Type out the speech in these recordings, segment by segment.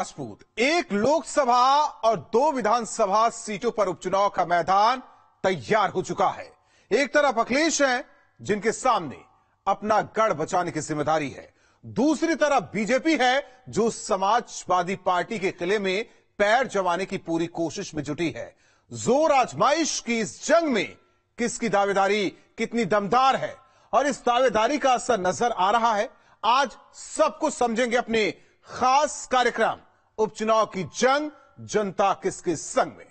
राजपूत, एक लोकसभा और 2 विधानसभा सीटों पर उपचुनाव का मैदान तैयार हो चुका है। एक तरफ अखिलेश हैं, जिनके सामने अपना गढ़ बचाने की जिम्मेदारी है। दूसरी तरफ बीजेपी है, जो समाजवादी पार्टी के किले में पैर जमाने की पूरी कोशिश में जुटी है। जोर आजमाइश की इस जंग में किसकी दावेदारी कितनी दमदार है और इस दावेदारी का असर नजर आ रहा है, आज सब कुछ समझेंगे अपने खास कार्यक्रम उपचुनाव की जंग, जनता किसके संग में।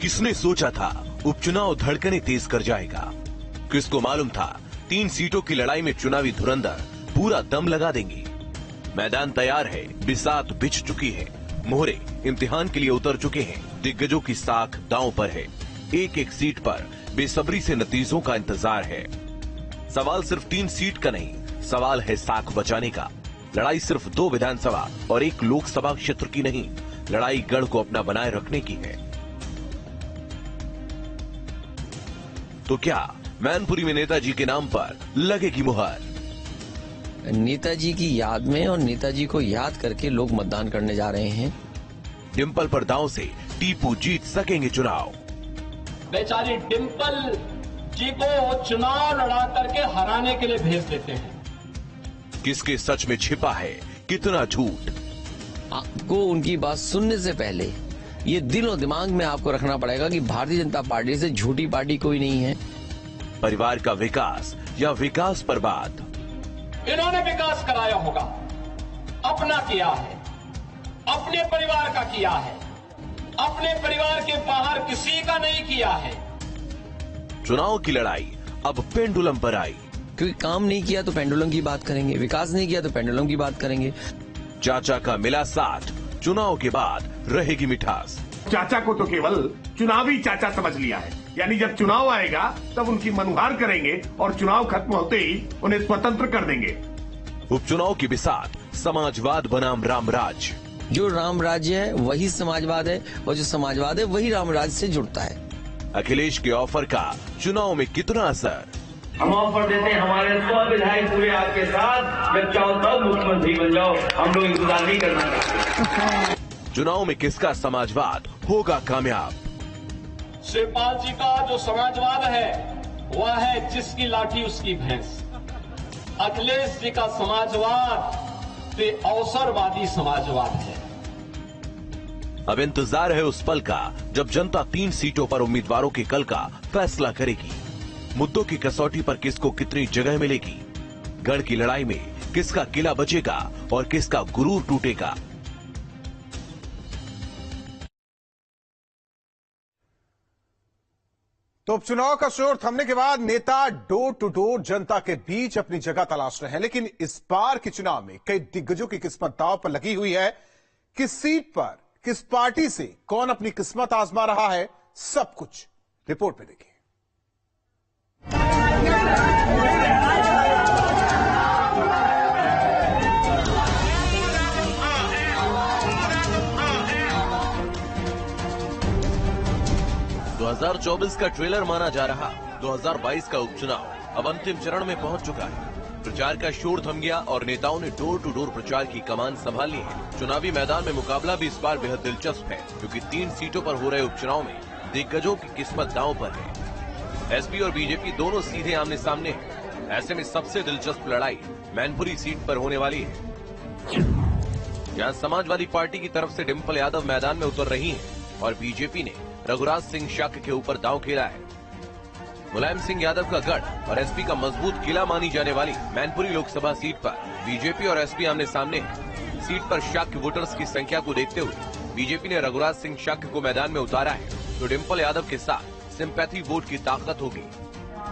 किसने सोचा था उपचुनाव धड़कने तेज कर जाएगा? किसको मालूम था 3 सीटों की लड़ाई में चुनावी धुरंधर पूरा दम लगा देंगे। मैदान तैयार है, बिसात बिछ चुकी है, मोहरे इम्तिहान के लिए उतर चुके हैं, दिग्गजों की साख दांव पर है। एक एक सीट पर बेसब्री से नतीजों का इंतजार है। सवाल सिर्फ 3 सीट का नहीं, सवाल है साख बचाने का। लड़ाई सिर्फ 2 विधानसभा और 1 लोकसभा क्षेत्र की नहीं, लड़ाई गढ़ को अपना बनाए रखने की है। तो क्या मैनपुरी में नेताजी के नाम पर लगेगी मुहर? नेताजी की याद में और नेताजी को याद करके लोग मतदान करने जा रहे हैं। डिंपल पर दांव से टीपू जीत सकेंगे चुनाव। बेचारी डिंपल जी को चुनाव लड़ा करके हराने के लिए भेज देते हैं। किसके सच में छिपा है कितना झूठ? आपको उनकी बात सुनने से पहले ये दिल और दिमाग में आपको रखना पड़ेगा कि भारतीय जनता पार्टी से झूठी पार्टी कोई नहीं है। परिवार का विकास या विकास पर बात? इन्होंने विकास कराया होगा, अपना किया है, अपने परिवार का किया है, अपने परिवार के बाहर किसी का नहीं किया है। चुनाव की लड़ाई अब पेंडुलम पर आई। क्योंकि काम नहीं किया तो पेंडुलम की बात करेंगे, विकास नहीं किया तो पेंडुलम की बात करेंगे। चाचा का मिला साथ, चुनाव के बाद रहेगी मिठास। चाचा को तो केवल चुनावी चाचा समझ लिया है, यानी जब चुनाव आएगा तब उनकी मनुहार करेंगे और चुनाव खत्म होते ही उन्हें स्वतंत्र कर देंगे। उपचुनाव की बिसात समाजवाद बनाम रामराज। जो राम राज्य है वही समाजवाद है और जो समाजवाद है वही रामराज से जुड़ता है। अखिलेश के ऑफर का चुनाव में कितना असर? हम ऑफर देते हैं, हमारे 100 विधायक पूरे आपके साथ, जब चाहो तब मुख्यमंत्री बन जाओ, हम लोग इंतजार नहीं करना चाहते। चुनाव में किसका समाजवाद होगा कामयाब? शिवपाल जी का जो समाजवाद है वह है जिसकी लाठी उसकी भैंस। अखिलेश जी का समाजवाद ते अवसरवादी समाजवाद है। अब इंतजार है उस पल का जब जनता 3 सीटों पर उम्मीदवारों के कल का फैसला करेगी। मुद्दों की कसौटी पर किसको कितनी जगह मिलेगी? गढ़ की लड़ाई में किसका किला बचेगा और किसका गुरूर टूटेगा? तो उपचुनाव का शोर थमने के बाद नेता डोर टू डोर जनता के बीच अपनी जगह तलाश रहे हैं, लेकिन इस बार के चुनाव में कई दिग्गजों की किस्मत दांव पर लगी हुई है। किस सीट पर किस पार्टी से कौन अपनी किस्मत आजमा रहा है, सब कुछ रिपोर्ट में देखिए। दो 2024 का ट्रेलर माना जा रहा 2022 का उपचुनाव अब अंतिम चरण में पहुंच चुका है। प्रचार का शोर थम गया और नेताओं ने डोर टू डोर प्रचार की कमान संभाल ली है। चुनावी मैदान में मुकाबला भी इस बार बेहद दिलचस्प है, क्योंकि 3 सीटों पर हो रहे उपचुनाव में दिग्गजों की किस्मत दांव पर है। एसपी और बीजेपी दोनों सीधे आमने सामने हैं। ऐसे में सबसे दिलचस्प लड़ाई मैनपुरी सीट पर होने वाली है। यहाँ समाजवादी पार्टी की तरफ से डिंपल यादव मैदान में उतर रही है और बीजेपी ने रघुराज सिंह शक के ऊपर दांव खेला है। मुलायम सिंह यादव का गढ़ और एसपी का मजबूत किला मानी जाने वाली मैनपुरी लोकसभा सीट पर बीजेपी और एसपी आमने सामने हैं। सीट पर शाक्य वोटर्स की संख्या को देखते हुए बीजेपी ने रघुराज सिंह शाक्य को मैदान में उतारा है, तो डिंपल यादव के साथ सिंपैथी वोट की ताकत होगी।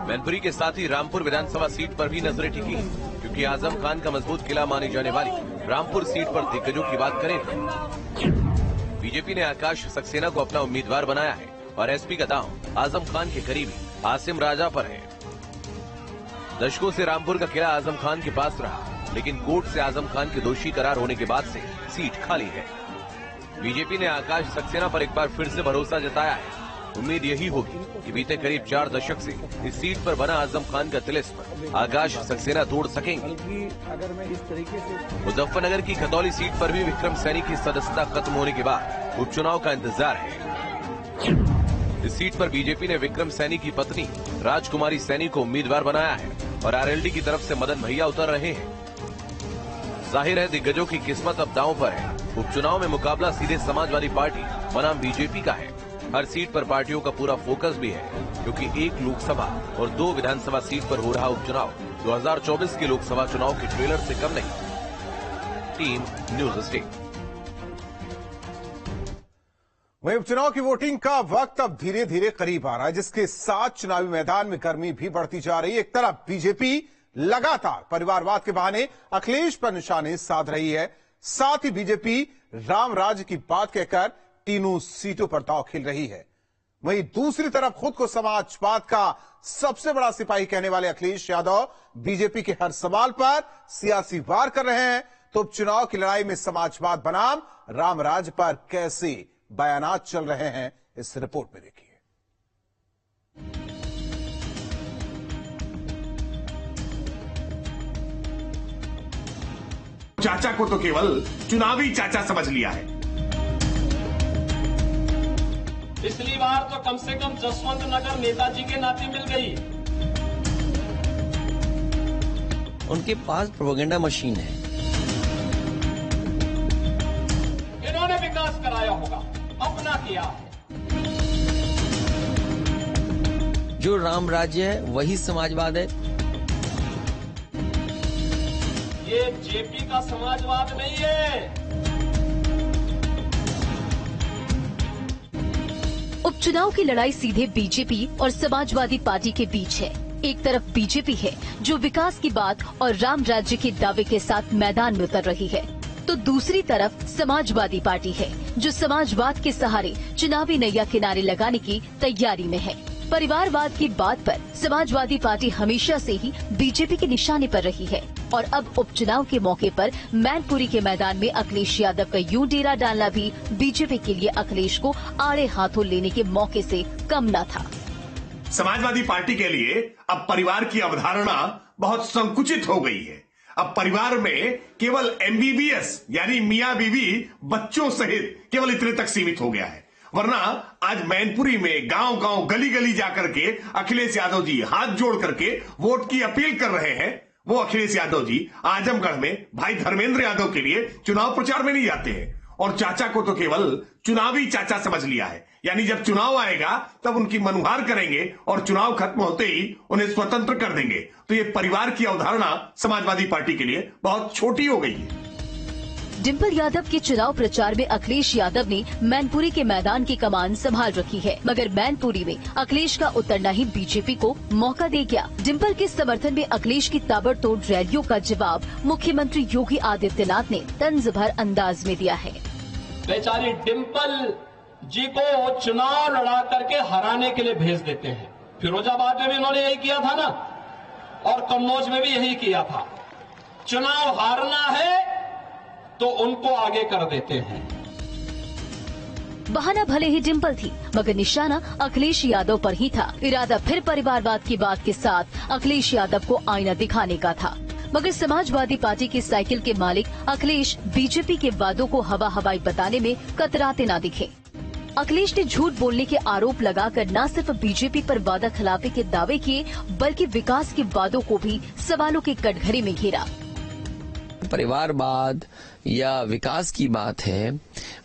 मैनपुरी के साथ ही रामपुर विधानसभा सीट पर भी नजरें टिकी हैं, क्योंकि आजम खान का मजबूत किला मानी जाने वाली रामपुर सीट पर दिग्गजों की बात करें तो बीजेपी ने आकाश सक्सेना को अपना उम्मीदवार बनाया है और एसपी का दांव आजम खान के करीबी आसिम राजा पर है। दशकों से रामपुर का किला आजम खान के पास रहा, लेकिन कोर्ट से आजम खान के दोषी करार होने के बाद से सीट खाली है। बीजेपी ने आकाश सक्सेना पर एक बार फिर से भरोसा जताया है। उम्मीद यही होगी कि बीते करीब 4 दशक से इस सीट पर बना आजम खान का तिलिस्म आकाश सक्सेना तोड़ सकेंगे। मुजफ्फरनगर की खतौली सीट पर भी विक्रम सैनी की सदस्यता खत्म होने के बाद उपचुनाव का इंतजार है। इस सीट पर बीजेपी ने विक्रम सैनी की पत्नी राजकुमारी सैनी को उम्मीदवार बनाया है और आरएलडी की तरफ से मदन भैया उतर रहे हैं। जाहिर है दिग्गजों की किस्मत अब दांव पर है। उपचुनाव में मुकाबला सीधे समाजवादी पार्टी बनाम बीजेपी का है। हर सीट पर पार्टियों का पूरा फोकस भी है, क्योंकि 1 लोकसभा और 2 विधानसभा सीट पर हो रहा उपचुनाव 2024 के लोकसभा चुनाव के ट्रेलर से कम नहीं। Team news state. वहीं उपचुनाव की वोटिंग का वक्त अब धीरे धीरे करीब आ रहा है, जिसके साथ चुनावी मैदान में गर्मी भी बढ़ती जा रही है। एक तरफ बीजेपी लगातार परिवारवाद के बहाने अखिलेश पर निशाने साध रही है, साथ ही बीजेपी राम राज्य की बात कहकर तीनों सीटों पर दांव खेल रही है। वहीं दूसरी तरफ खुद को समाजवाद का सबसे बड़ा सिपाही कहने वाले अखिलेश यादव बीजेपी के हर सवाल पर सियासी वार कर रहे हैं। तो उपचुनाव की लड़ाई में समाजवाद बनाम राम राज्य पर कैसे बयानात चल रहे हैं, इस रिपोर्ट में देखिए। चाचा को तो केवल चुनावी चाचा समझ लिया है। पिछली बार तो कम से कम जसवंत नगर नेताजी के नाते मिल गई। उनके पास प्रोपेगेंडा मशीन है। इन्होंने विकास कराया होगा, अपना किया है। जो राम राज्य है वही समाजवाद है। ये जेपी का समाजवाद नहीं है। उपचुनाव की लड़ाई सीधे बीजेपी और समाजवादी पार्टी के बीच है। एक तरफ बीजेपी है जो विकास की बात और राम राज्य के दावे के साथ मैदान में उतर रही है, तो दूसरी तरफ समाजवादी पार्टी है जो समाजवाद के सहारे चुनावी नैया किनारे लगाने की तैयारी में है। परिवारवाद की बात पर समाजवादी पार्टी हमेशा से ही बीजेपी के निशाने पर रही है और अब उपचुनाव के मौके पर मैनपुरी के मैदान में अखिलेश यादव का यूं डेरा डालना भी बीजेपी के लिए अखिलेश को आड़े हाथों लेने के मौके से कम न था। समाजवादी पार्टी के लिए अब परिवार की अवधारणा बहुत संकुचित हो गई है। अब परिवार में केवल एमबीबीएस यानी मियां बीवी बच्चों सहित केवल इतने तक सीमित हो गया है। वरना आज मैनपुरी में गांव गांव गली गली जाकर के अखिलेश यादव जी हाथ जोड़ करके वोट की अपील कर रहे हैं। वो अखिलेश यादव जी आजमगढ़ में भाई धर्मेंद्र यादव के लिए चुनाव प्रचार में नहीं जाते हैं और चाचा को तो केवल चुनावी चाचा समझ लिया है। यानी जब चुनाव आएगा तब उनकी मनुहार करेंगे और चुनाव खत्म होते ही उन्हें स्वतंत्र कर देंगे। तो ये परिवार की अवधारणा समाजवादी पार्टी के लिए बहुत छोटी हो गई है। डिंपल यादव के चुनाव प्रचार में अखिलेश यादव ने मैनपुरी के मैदान की कमान संभाल रखी है, मगर मैनपुरी में अखिलेश का उतरना ही बीजेपी को मौका दे गया। डिंपल के समर्थन में अखिलेश की ताबड़तोड़ रैलियों का जवाब मुख्यमंत्री योगी आदित्यनाथ ने तंज भर अंदाज में दिया है। बेचारी डिंपल जी को चुनाव लड़ा करके हराने के लिए भेज देते हैं। फिरोजाबाद में भी उन्होंने यही किया था ना, और कन्नौज में भी यही किया था। चुनाव हारना है तो उनको आगे कर देते हैं। बहाना भले ही डिंपल थी, मगर निशाना अखिलेश यादव पर ही था। इरादा फिर परिवारवाद की बात के साथ अखिलेश यादव को आईना दिखाने का था। मगर समाजवादी पार्टी के साइकिल के मालिक अखिलेश बीजेपी के वादों को हवा हवाई बताने में कतराते ना दिखे। अखिलेश ने झूठ बोलने के आरोप लगाकर न सिर्फ बीजेपी पर वादा खिलाफी के दावे किए, बल्कि विकास के वादों को भी सवालों के कटघरे में घेरा। परिवारवाद या विकास की बात है,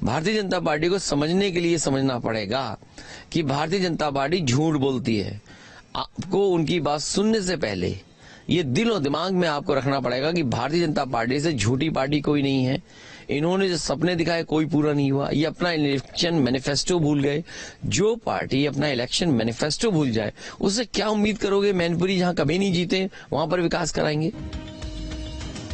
भारतीय जनता पार्टी को समझने के लिए समझना पड़ेगा कि भारतीय जनता पार्टी झूठ बोलती है। आपको उनकी बात सुनने से पहले ये दिल और दिमाग में आपको रखना पड़ेगा कि भारतीय जनता पार्टी से झूठी पार्टी कोई नहीं है। इन्होंने जो सपने दिखाए कोई पूरा नहीं हुआ। ये अपना इलेक्शन मैनिफेस्टो भूल गए। जो पार्टी अपना इलेक्शन मैनिफेस्टो भूल जाए उससे क्या उम्मीद करोगे मैनपुरी जहां कभी नहीं जीते वहां पर विकास कराएंगे।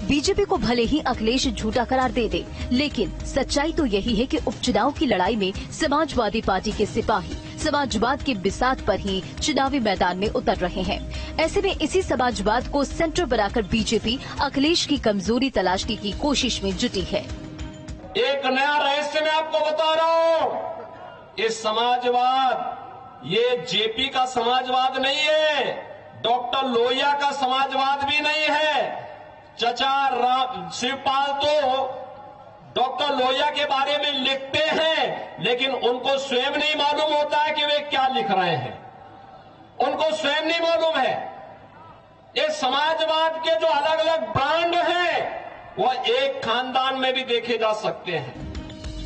बीजेपी को भले ही अखिलेश झूठा करार दे दे, लेकिन सच्चाई तो यही है कि उपचुनाव की लड़ाई में समाजवादी पार्टी के सिपाही समाजवाद के बिसात पर ही चुनावी मैदान में उतर रहे हैं। ऐसे में इसी समाजवाद को सेंटर बनाकर बीजेपी अखिलेश की कमजोरी तलाशने की कोशिश में जुटी है। एक नया रहस्य मैं आपको बता रहा हूं, ये समाजवाद ये जेपी का समाजवाद नहीं है, डॉक्टर लोहिया का समाजवाद भी नहीं है। चचा शिवपाल तो डॉक्टर लोहिया के बारे में लिखते हैं, लेकिन उनको स्वयं नहीं मालूम होता है कि वे क्या लिख रहे हैं, उनको स्वयं नहीं मालूम है। ये समाजवाद के जो अलग अलग ब्रांड हैं, वह एक खानदान में भी देखे जा सकते हैं।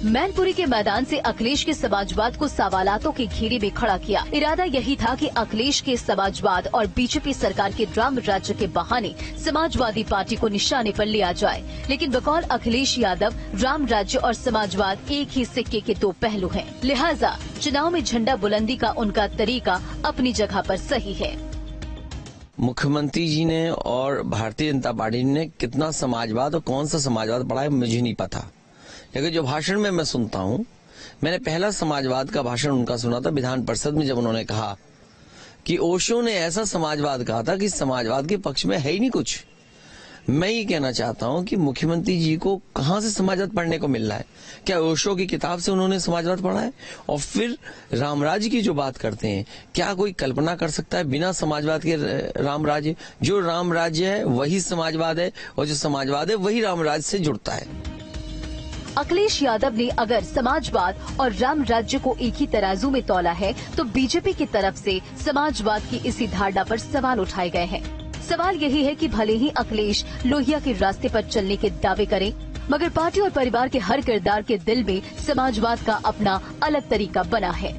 मैनपुरी के मैदान से अखिलेश के समाजवाद को सवालातों के घेरे में खड़ा किया। इरादा यही था कि अखिलेश के समाजवाद और बीजेपी सरकार के राम राज्य के बहाने समाजवादी पार्टी को निशाने पर लिया जाए। लेकिन बकौल अखिलेश यादव, राम राज्य और समाजवाद एक ही सिक्के के दो पहलू हैं। लिहाजा चुनाव में झंडा बुलंदी का उनका तरीका अपनी जगह पर सही है। मुख्यमंत्री जी ने और भारतीय जनता पार्टी ने कितना समाजवाद और कौन सा समाजवाद पढ़ा है मुझे नहीं पता, लेकिन जो भाषण में मैं सुनता हूं, मैंने पहला समाजवाद का भाषण उनका सुना था विधान परिषद में, जब उन्होंने कहा कि ओशो ने ऐसा समाजवाद कहा था कि समाजवाद के पक्ष में है ही नहीं कुछ। मैं ये कहना चाहता हूं कि मुख्यमंत्री जी को कहां से समाजवाद पढ़ने को मिल रहा है? क्या ओशो की किताब से उन्होंने समाजवाद पढ़ा है? और फिर रामराज्य की जो बात करते हैं, क्या कोई कल्पना कर सकता है बिना समाजवाद के रामराज्य? जो रामराज्य है वही समाजवाद है, और जो समाजवाद है वही रामराज्य से जुड़ता है। अखिलेश यादव ने अगर समाजवाद और राम राज्य को एक ही तराजू में तौला है, तो बीजेपी की तरफ से समाजवाद की इसी धारणा पर सवाल उठाए गए हैं। सवाल यही है कि भले ही अखिलेश लोहिया के रास्ते पर चलने के दावे करें, मगर पार्टी और परिवार के हर किरदार के दिल में समाजवाद का अपना अलग तरीका बना है।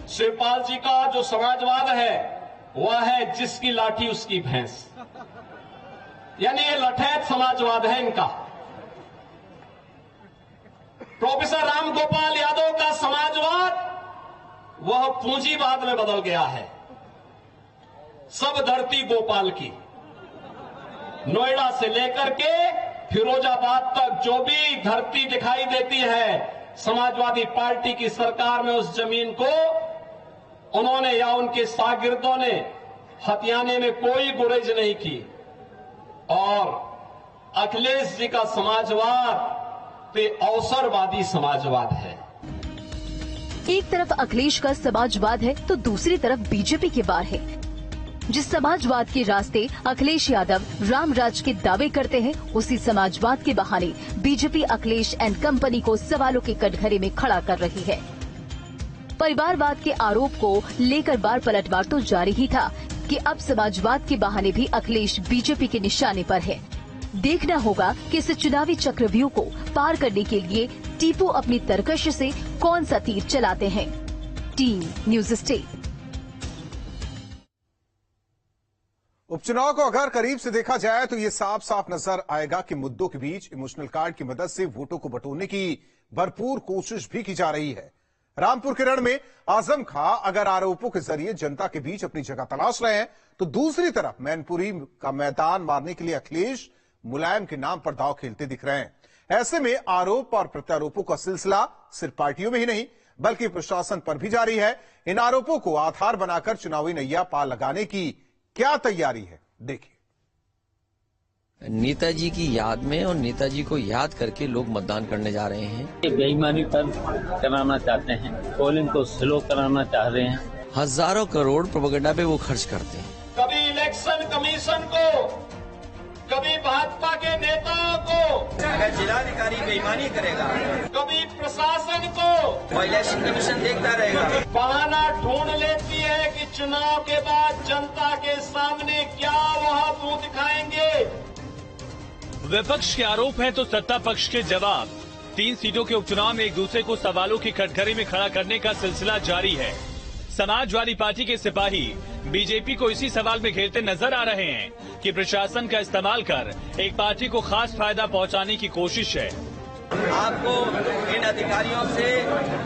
शिवपाल जी का जो समाजवाद है वह है जिसकी लाठी उसकी भैंस, यानी ये लठैत समाजवाद है इनका। प्रोफेसर राम गोपाल यादव का समाजवाद वह पूंजीवाद में बदल गया है। सब धरती गोपाल की, नोएडा से लेकर के फिरोजाबाद तक जो भी धरती दिखाई देती है, समाजवादी पार्टी की सरकार में उस जमीन को उन्होंने या उनके शागिर्दों ने हथियाने में कोई गुरेज नहीं की। और अखिलेश जी का समाजवाद पे अवसरवादी समाजवाद है। एक तरफ अखिलेश का समाजवाद है तो दूसरी तरफ बीजेपी की बात है। जिस समाजवाद के रास्ते अखिलेश यादव रामराज के दावे करते हैं, उसी समाजवाद के बहाने बीजेपी अखिलेश एंड कंपनी को सवालों के कटघरे में खड़ा कर रही है। परिवारवाद के आरोप को लेकर बार पलटवार तो जारी ही था कि अब समाजवाद के बहाने भी अखिलेश बीजेपी के निशाने पर है। देखना होगा कि इस चुनावी चक्रव्यूह को पार करने के लिए टीपू अपनी तरकश से कौन सा तीर चलाते हैं। Team news state. उपचुनाव को अगर करीब से देखा जाए तो ये साफ साफ नजर आएगा कि मुद्दों के बीच इमोशनल कार्ड की मदद से वोटों को बटोरने की भरपूर कोशिश भी की जा रही है। रामपुर के रण में आजम खां अगर आरोपों के जरिए जनता के बीच अपनी जगह तलाश रहे हैं, तो दूसरी तरफ मैनपुरी का मैदान मारने के लिए अखिलेश मुलायम के नाम पर दांव खेलते दिख रहे हैं। ऐसे में आरोप और प्रत्यारोपों का सिलसिला सिर्फ पार्टियों में ही नहीं बल्कि प्रशासन पर भी जारी है। इन आरोपों को आधार बनाकर चुनावी नैया पार लगाने की क्या तैयारी है, देखिए। नेताजी की याद में और नेताजी को याद करके लोग मतदान करने जा रहे हैं। ये बेईमानी पर कराना चाहते हैं, पोलिंग को स्लो कराना चाह रहे हैं। हजारों करोड़ प्रोपेगेंडा पे वो खर्च करते हैं। कभी इलेक्शन कमीशन को, कभी भाजपा के नेताओं को, अगर जिलाधिकारी बेईमानी करेगा, कभी प्रशासन को, इलेक्शन कमीशन देखता रहेगा। बहाना ढूंढ लेती है कि चुनाव के बाद जनता के सामने क्या वह मुंह दिखाएंगे। विपक्ष के आरोप हैं तो सत्ता पक्ष के जवाब। 3 सीटों के उपचुनाव में एक दूसरे को सवालों की कटघरे में खड़ा करने का सिलसिला जारी है। समाजवादी पार्टी के सिपाही बीजेपी को इसी सवाल में घेरते नजर आ रहे हैं कि प्रशासन का इस्तेमाल कर एक पार्टी को खास फायदा पहुंचाने की कोशिश है। आपको इन अधिकारियों से,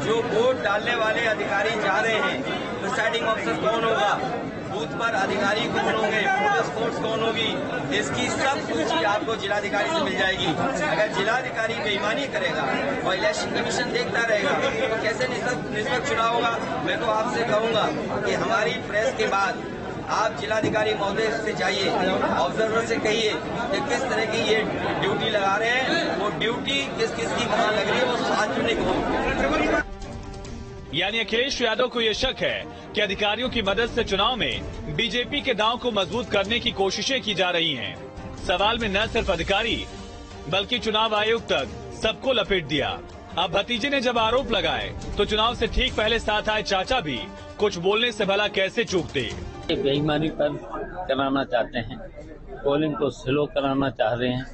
जो वोट डालने वाले अधिकारी जा रहे हैं, प्रिसाइडिंग ऑफिसर कौन होगा, बूथ पर अधिकारी कौन होंगे, पुलिस फोर्स कौन होगी, इसकी सब सूची आपको जिलाधिकारी से मिल जाएगी। अगर जिलाधिकारी बेईमानी करेगा और इलेक्शन कमीशन देखता रहेगा तो कैसे निष्पक्ष चुनाव होगा। मैं तो आपसे कहूंगा कि हमारी प्रेस के बाद आप जिलाधिकारी महोदय से जाइए, ऑब्जर्वर से कहिए कि किस तरह की ये ड्यूटी लगा रहे हैं, वो ड्यूटी किस किस की कहाँ लग रही है, वो सार्वजनिक हो। यानी अखिलेश यादव को ये शक है कि अधिकारियों की मदद से चुनाव में बीजेपी के दांव को मजबूत करने की कोशिशें की जा रही हैं। सवाल में न सिर्फ अधिकारी बल्कि चुनाव आयोग तक सबको लपेट दिया। अब भतीजे ने जब आरोप लगाए तो चुनाव से ठीक पहले साथ आए चाचा भी कुछ बोलने से भला कैसे चूकते। बेईमानी पर कराना चाहते हैं, पोलिंग को स्लो कराना चाह रहे हैं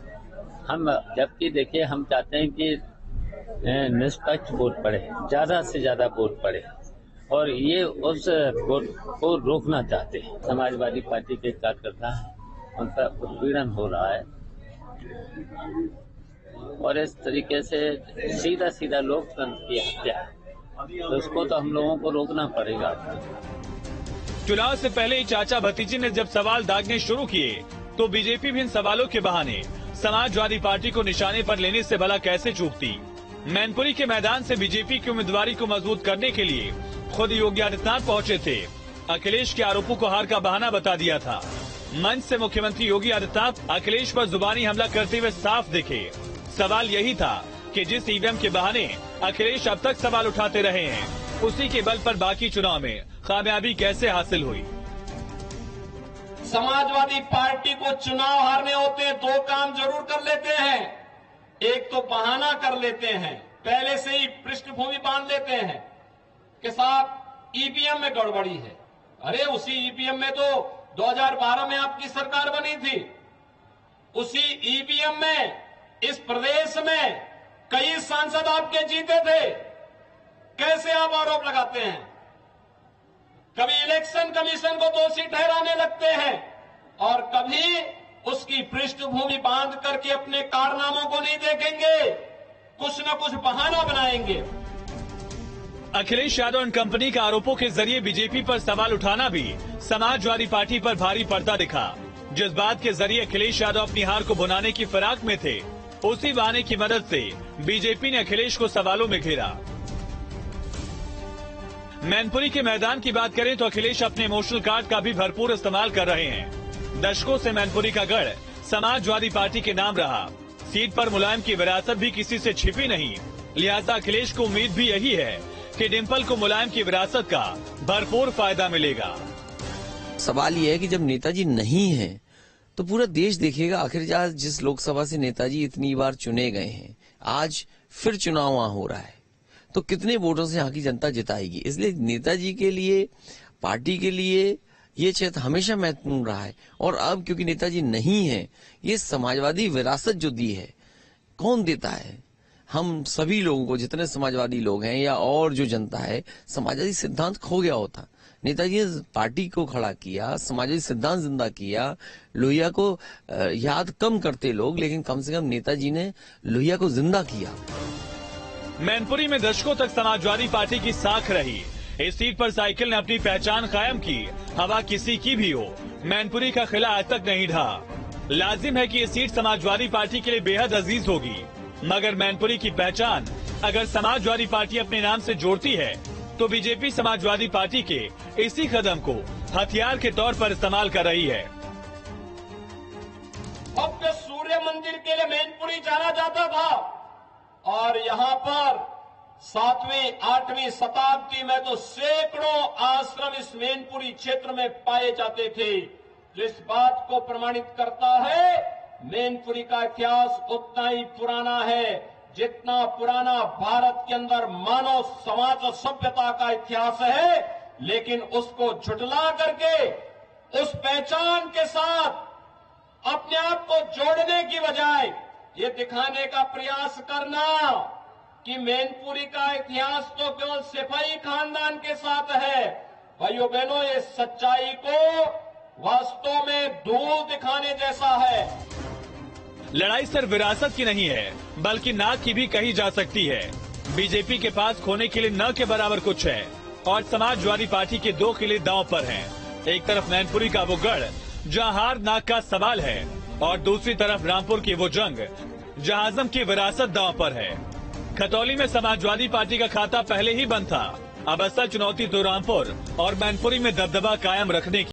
हम, जबकि देखिए हम चाहते हैं कि निष्पक्ष वोट पड़े, ज्यादा से ज्यादा वोट पड़े, और ये उस वोट को रोकना चाहते हैं। समाजवादी पार्टी के कार्यकर्ता हैं, उनका उत्पीड़न हो रहा है और इस तरीके से सीधा सीधा लोकतंत्र की हत्या है, तो उसको तो हम लोगों को रोकना पड़ेगा। चुनाव से पहले ही चाचा भतीजे ने जब सवाल दागने शुरू किए तो बीजेपी भी इन सवालों के बहाने समाजवादी पार्टी को निशाने पर लेने से भला कैसे चूकती। मैनपुरी के मैदान से बीजेपी की उम्मीदवारी को मजबूत करने के लिए खुद योगी आदित्यनाथ पहुंचे थे। अखिलेश के आरोपों को हार का बहाना बता दिया था। मंच से मुख्यमंत्री योगी आदित्यनाथ अखिलेश पर जुबानी हमला करते हुए साफ दिखे। सवाल यही था कि जिस ईवीएम के बहाने अखिलेश अब तक सवाल उठाते रहे हैं, उसी के बल पर बाकी चुनाव में कामयाबी कैसे हासिल हुई। समाजवादी पार्टी को चुनाव हारने होते हैं, दो काम जरूर कर लेते हैं। एक तो बहाना कर लेते हैं, पहले से ही पृष्ठभूमि बांध लेते हैं कि साहब ईवीएम में गड़बड़ी है। अरे उसी ईवीएम में तो 2012 में आपकी सरकार बनी थी। उसी ईवीएम में इस प्रदेश में कई सांसद आपके जीते थे। कैसे आप आरोप लगाते हैं? कभी इलेक्शन कमीशन को दोषी ठहराने लगते हैं और कभी उसकी पृष्ठभूमि बांध करके अपने कारनामों को नहीं देखेंगे, कुछ न कुछ बहाना बनाएंगे। अखिलेश यादव एंड कंपनी के आरोपों के जरिए बीजेपी पर सवाल उठाना भी समाजवादी पार्टी पर भारी पड़ता दिखा। जिस बात के जरिए अखिलेश यादव अपनी हार को भुनाने की फिराक में थे, उसी बहाने की मदद से बीजेपी ने अखिलेश को सवालों में घेरा। मैनपुरी के मैदान की बात करें तो अखिलेश अपने इमोशनल कार्ड का भी भरपूर इस्तेमाल कर रहे हैं। दशकों से मैनपुरी का गढ़ समाजवादी पार्टी के नाम रहा। सीट पर मुलायम की विरासत भी किसी से छिपी नहीं, लिहाजा अखिलेश को उम्मीद भी यही है कि डिम्पल को मुलायम की विरासत का भरपूर फायदा मिलेगा। सवाल ये है कि जब नेताजी नहीं है तो पूरा देश देखेगा आखिर आज जिस लोकसभा से नेताजी इतनी बार चुने गए हैं, आज फिर चुनाव वहां हो रहा है, तो कितने वोटों से यहाँ की जनता जिताएगी। इसलिए नेताजी के लिए, पार्टी के लिए ये क्षेत्र हमेशा महत्वपूर्ण रहा है। और अब क्योंकि नेताजी नहीं है, ये समाजवादी विरासत जो दी है कौन देता है? हम सभी लोगों को, जितने समाजवादी लोग हैं या और जो जनता है, समाजवादी सिद्धांत खो गया होता। नेताजी ने पार्टी को खड़ा किया, समाजवादी सिद्धांत जिंदा किया। लोहिया को याद कम करते लोग, लेकिन कम से कम नेताजी ने लोहिया को जिंदा किया। मैनपुरी में दशकों तक समाजवादी पार्टी की साख रही। इस सीट पर साइकिल ने अपनी पहचान कायम की। हवा किसी की भी हो, मैनपुरी का किला आज तक नहीं ढहा। लाजिम है कि ये सीट समाजवादी पार्टी के लिए बेहद अजीज होगी, मगर मैनपुरी की पहचान अगर समाजवादी पार्टी अपने नाम से जोड़ती है तो बीजेपी समाजवादी पार्टी के इसी कदम को हथियार के तौर पर इस्तेमाल कर रही है। भव्य सूर्य मंदिर के लिए मैनपुरी जाना जाता था और यहाँ पर 7वीं 8वीं शताब्दी में तो सैकड़ों आश्रम इस मैनपुरी क्षेत्र में पाए जाते थे, जो इस बात को प्रमाणित करता है मैनपुरी का इतिहास उतना ही पुराना है जितना पुराना भारत के अंदर मानव समाज और सभ्यता का इतिहास है। लेकिन उसको झुठला करके उस पहचान के साथ अपने आप को जोड़ने की बजाय ये दिखाने का प्रयास करना कि मैनपुरी का इतिहास तो केवल सिपाही खानदान के साथ है, भाइयों बहनों, ये सच्चाई को वास्तव में धूल दिखाने जैसा है। लड़ाई सिर्फ विरासत की नहीं है, बल्कि नाक की भी कही जा सकती है। बीजेपी के पास खोने के लिए न के बराबर कुछ है और समाजवादी पार्टी के दो किले दांव पर हैं। एक तरफ मैनपुरी का वो गढ़ जहां हार नाक का सवाल है और दूसरी तरफ रामपुर की वो जंग जहां आजम की विरासत दांव पर है। खतौली में समाजवादी पार्टी का खाता पहले ही बंद था। अब असल चुनौती तो रामपुर और मैनपुरी में दबदबा कायम रखने की